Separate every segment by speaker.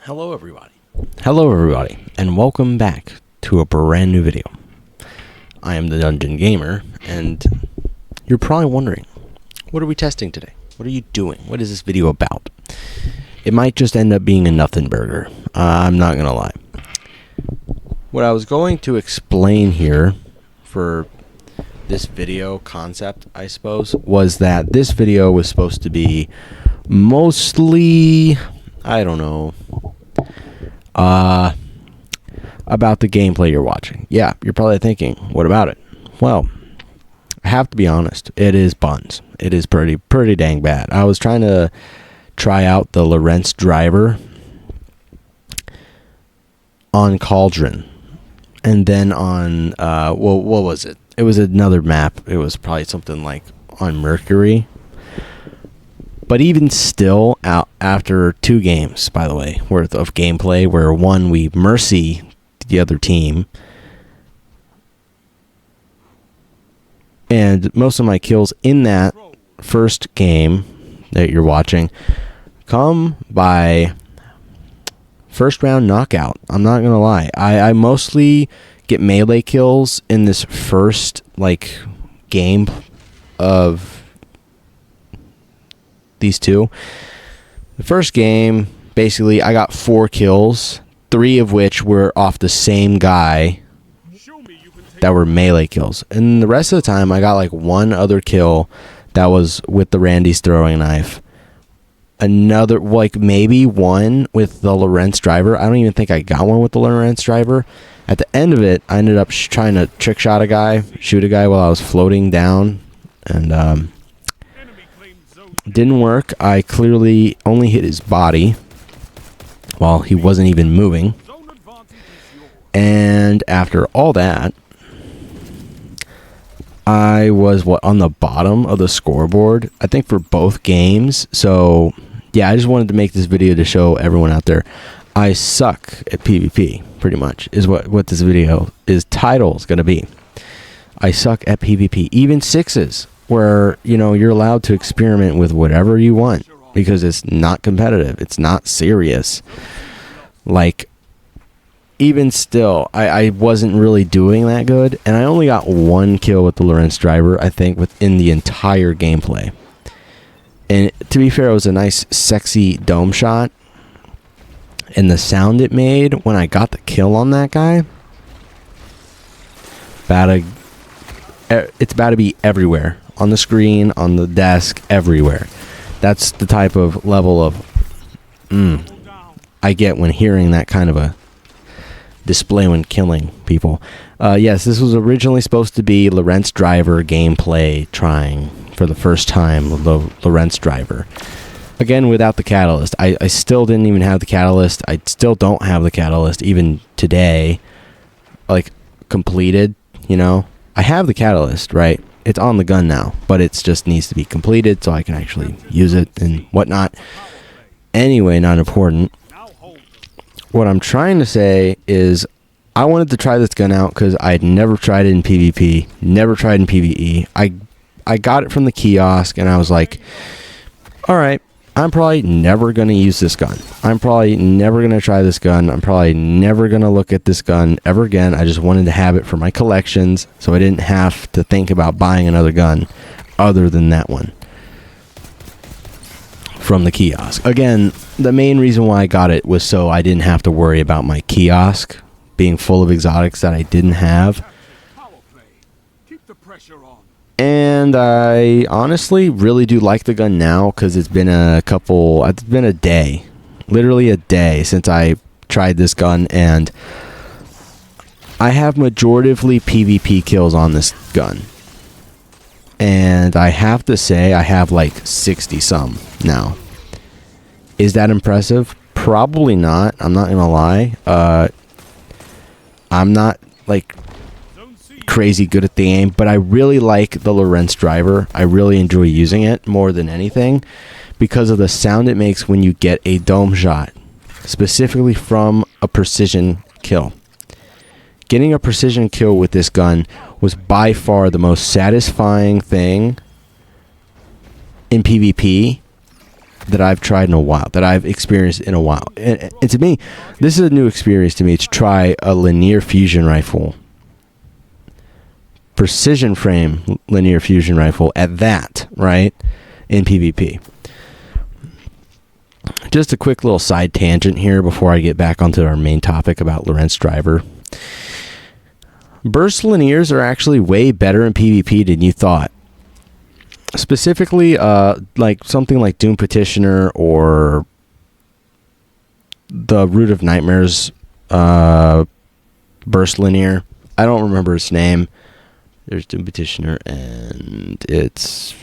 Speaker 1: Hello everybody, and welcome back to a brand new video. I am the Dungeon Gamer, and you're probably wondering, what are we testing today? What are you doing? What is this video about? It might just end up being a nothing burger. I'm not gonna lie. What I was going to explain here for this video concept, I suppose, was that this video was supposed to be mostly, I don't know, about the gameplay you're watching. Yeah, you're probably thinking, what about it? Well, I have to be honest, it is buns. It is pretty dang bad. I was trying to try out the Lorentz Driver on Cauldron, and then on what was it? It was another map. It was probably something like on Mercury. But even still, after 2 games, by the way, worth of gameplay, where one we mercy the other team, and most of my kills in that first game that you're watching come by first round knockout. I'm not gonna lie. I mostly get melee kills in this first game of these two. The first game, basically, I got 4 kills, 3 of which were off the same guy that were melee kills. And the rest of the time, I got 1 other kill that was with the Randy's throwing knife. Another, maybe 1 with the Lorentz Driver. I don't even think I got one with the Lorentz Driver. At the end of it, I ended up trying to trick shot a guy, shoot a guy while I was floating down, and didn't work. I clearly only hit his body while he wasn't even moving. And after all that, I was on the bottom of the scoreboard, I think, for both games. So yeah, I just wanted to make this video to show everyone out there I suck at PvP, pretty much, is what this video is title is going to be. I suck at PvP, even 6s, where, you're allowed to experiment with whatever you want because it's not competitive. It's not serious. Even still, I wasn't really doing that good, and I only got 1 kill with the Lorentz Driver, I think, within the entire gameplay. And to be fair, it was a nice, sexy dome shot, and the sound it made when I got the kill on that guy, it's about to be everywhere. On the screen, on the desk, everywhere. That's the type of level of I get when hearing that kind of a display when killing people. Yes, this was originally supposed to be Lorentz Driver gameplay trying for the first time, the Lorentz Driver. Again, without the catalyst. I still didn't even have the catalyst. I still don't have the catalyst even today. Completed, I have the catalyst, right? It's on the gun now, but it just needs to be completed so I can actually use it and whatnot. Anyway, not important. What I'm trying to say is I wanted to try this gun out because I had never tried it in PvP, never tried in PvE. I got it from the kiosk, and I was like, alright, I'm probably never going to use this gun. I'm probably never going to try this gun. I'm probably never going to look at this gun ever again. I just wanted to have it for my collections so I didn't have to think about buying another gun other than that one from the kiosk. Again, the main reason why I got it was so I didn't have to worry about my kiosk being full of exotics that I didn't have. And I honestly really do like the gun now because it's been a day, literally a day since I tried this gun, and I have majoritively PvP kills on this gun. And I have to say I have 60 some now. Is that impressive? Probably not. I'm not gonna lie. I'm not crazy good at the game, but I really like the Lorentz Driver. I really enjoy using it more than anything because of the sound it makes when you get a dome shot, specifically from a precision kill. Getting a precision kill with this gun was by far the most satisfying thing in PvP that I've tried in a while, that I've experienced in a while. And to me, this is a new experience to me to try a linear fusion rifle. Precision frame linear fusion rifle at that, right? In PvP. Just a quick little side tangent here before I get back onto our main topic about Lorentz Driver. Burst linears are actually way better in PvP than you thought. Specifically, like something like Doom Petitioner or the Root of Nightmares burst linear. I don't remember its name. There's Doom Petitioner, and it's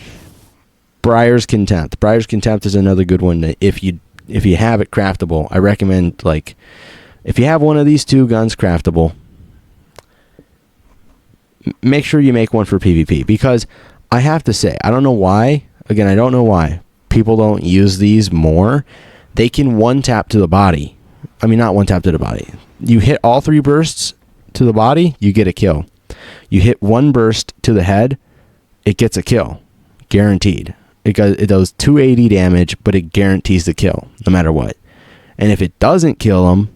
Speaker 1: Briar's Contempt. Briar's Contempt is another good one. If you have it craftable, I recommend, like, if you have one of these two guns craftable, make sure you make one for PvP, because I have to say, I don't know why. Again, I don't know why people don't use these more. They can one tap to the body. I mean, not one tap to the body. You hit all three bursts to the body, you get a kill. You hit one burst to the head, it gets a kill. Guaranteed. It does 280 damage, but it guarantees the kill, no matter what. And if it doesn't kill them,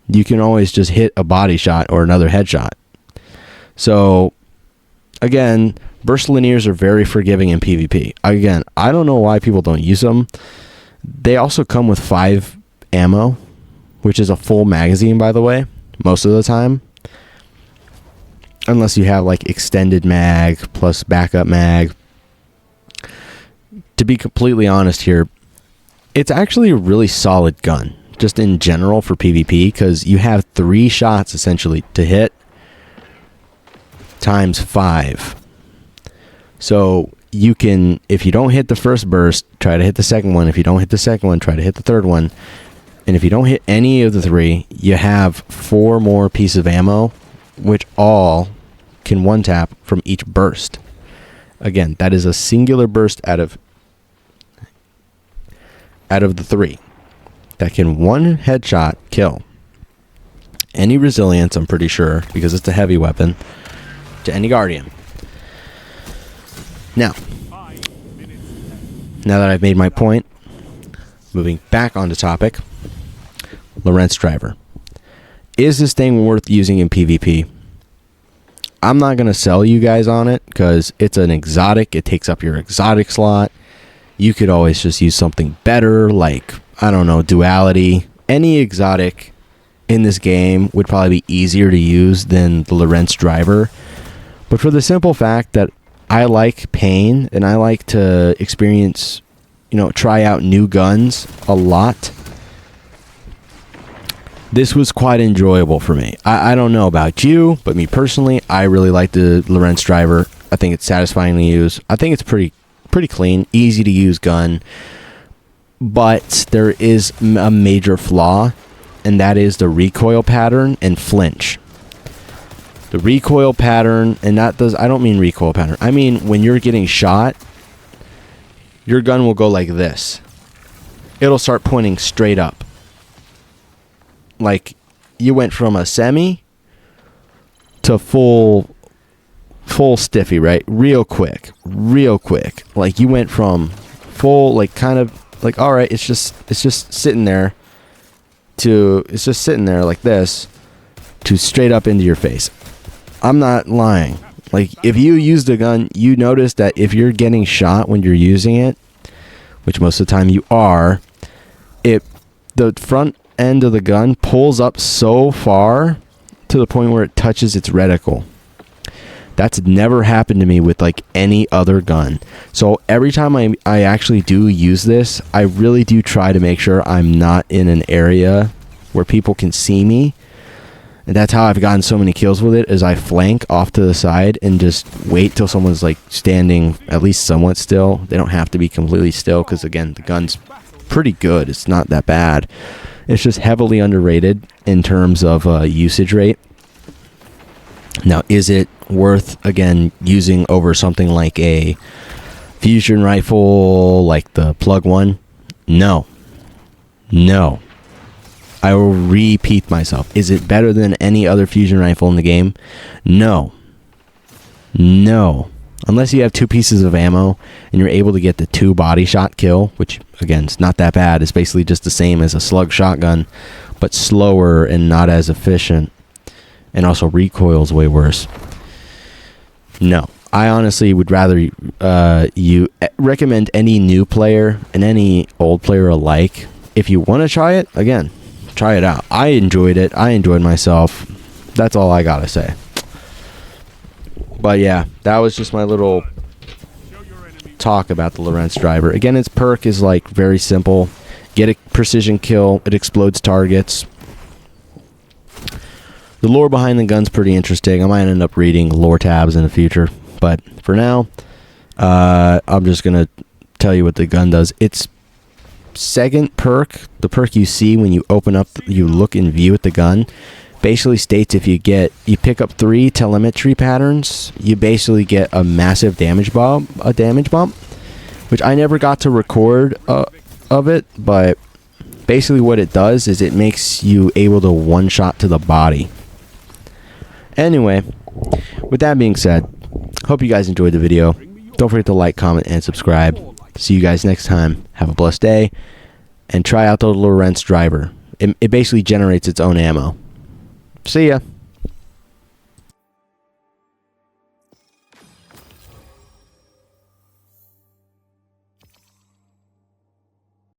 Speaker 1: you can always just hit a body shot or another headshot. So, again, burst linears are very forgiving in PvP. Again, I don't know why people don't use them. They also come with 5 ammo, which is a full magazine, by the way, most of the time. Unless you have, like, extended mag plus backup mag. To be completely honest here, it's actually a really solid gun, just in general for PvP, because you have 3 shots, essentially, to hit times 5. So you can, if you don't hit the first burst, try to hit the second one. If you don't hit the second one, try to hit the third one. And if you don't hit any of the 3, you have 4 more pieces of ammo, which all can one tap from each burst. Again, that is a singular burst out of the 3 that can one headshot kill any resilience, I'm pretty sure, because it's a heavy weapon, to any guardian. Now that I've made my point, moving back onto topic, Lorentz Driver. Is this thing worth using in PvP? I'm not going to sell you guys on it because it's an exotic. It takes up your exotic slot. You could always just use something better, like, I don't know, duality. Any exotic in this game would probably be easier to use than the Lorentz Driver. But for the simple fact that I like pain and I like to experience, try out new guns a lot, this was quite enjoyable for me. I don't know about you, but me personally, I really like the Lorentz Driver. I think it's satisfying to use. I think it's pretty clean, easy to use gun. But there is a major flaw, and that is the recoil pattern and flinch. The recoil pattern, and I don't mean recoil pattern. I mean when you're getting shot, your gun will go like this. It'll start pointing straight up. Like, you went from a semi to full stiffy, right? Real quick. Like, you went from full, like, kind of, like, all right, it's just sitting there to, it's just sitting there like this, to straight up into your face. I'm not lying. Like, if you use the gun, you notice that if you're getting shot when you're using it, which most of the time you are, the front end of the gun pulls up so far to the point where it touches its reticle. That's never happened to me with, like, any other gun. So every time I actually do use this, I really do try to make sure I'm not in an area where people can see me. And that's how I've gotten so many kills with it, is I flank off to the side and just wait till someone's, like, standing at least somewhat still. They don't have to be completely still because, again, the gun's pretty good. It's not that bad. It's just heavily underrated in terms of usage rate. Now, is it worth, again, using over something like a fusion rifle like the Plug 1? No. I will repeat myself. Is it better than any other fusion rifle in the game? No. Unless you have 2 pieces of ammo and you're able to get the 2 body shot kill, which again is not that bad. It's basically just the same as a slug shotgun, but slower and not as efficient, and also recoils way worse. No, I honestly would rather you recommend any new player and any old player alike. If you want to try it, again, try it out. I enjoyed it. I enjoyed myself. That's all I gotta say. But yeah, that was just my little talk about the Lorentz Driver. Again, its perk is like very simple. Get a precision kill. It explodes targets. The lore behind the gun's pretty interesting. I might end up reading lore tabs in the future. But for now, I'm just going to tell you what the gun does. Its second perk, the perk you see when you open up, you look and view at the gun, basically states if you pick up 3 telemetry patterns, you basically get a massive damage bump, which I never got to record of it, but basically what it does is it makes you able to one-shot to the body. Anyway, with that being said, hope you guys enjoyed the video. Don't forget to like, comment, and subscribe. See you guys next time. Have a blessed day, and try out the Lorentz Driver. It basically generates its own ammo. See ya.